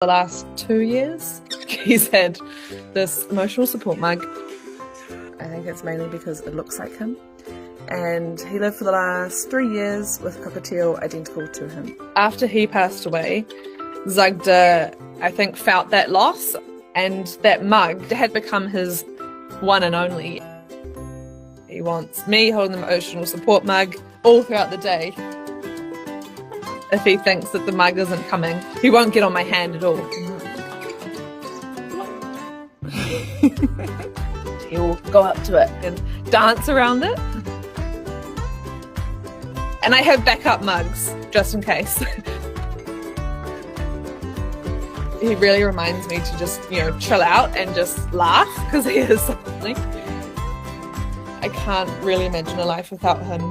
the last 2 years. He's had this emotional support mug. I think it's mainly because it looks like him. And he lived for the last 3 years with a cockatiel identical to him. After he passed away, Zugda, I think, felt that loss, and that mug had become his one and only. He wants me holding the emotional support mug all throughout the day. If he thinks that the mug isn't coming, he won't get on my hand at all. He'll go up to it and dance around it. And I have backup mugs, just in case. He really reminds me to just, chill out and just laugh, because he is so funny. I can't really imagine a life without him.